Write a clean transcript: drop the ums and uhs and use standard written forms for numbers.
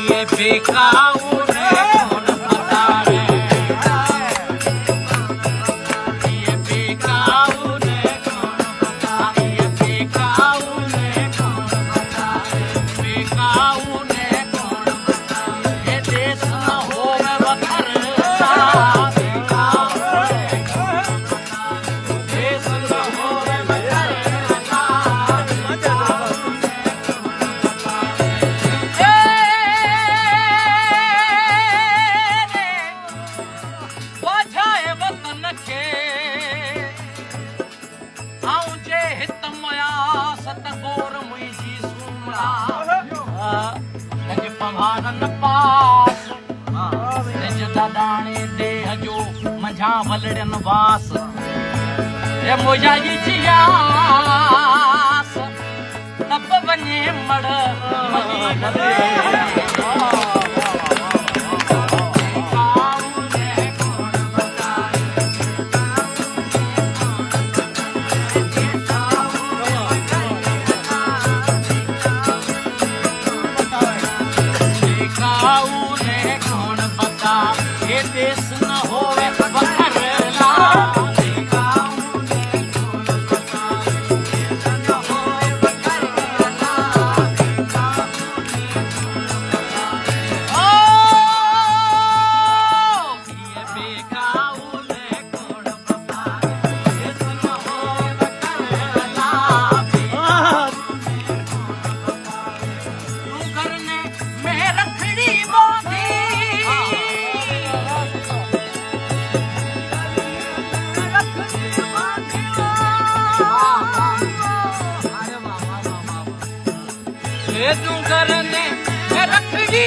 ये बेकाऊ ने कौन बतावे ये बेकाऊ ने कौन बतावे ये बेकाऊ ने कौन बतावे बेकाऊ ने कौन बतावे ये देश न होवे वखरला बेकाऊ ने कौन बतावे देश न होवे वखरला वजाए वतन के आऊं जे हित मया सतगोर मुंहिंजी सुमरा लॻे पवारन पास तेज दादाणे देह जो मंझा वलड़न वास ए मोजा जी जियास तब वञे मड़ मनी गले ये देश न होवे वखरला बेकाऊ ने कौन बतावे देश न होवे वखरला बेकाऊ ने कौन बतावे ओ ये बेकाऊ ने कौन बतावे देश न होवे वखरला बेकाऊ ने कौन बतावे तू करने में रखड़ी बांधी तू करने रखड़ी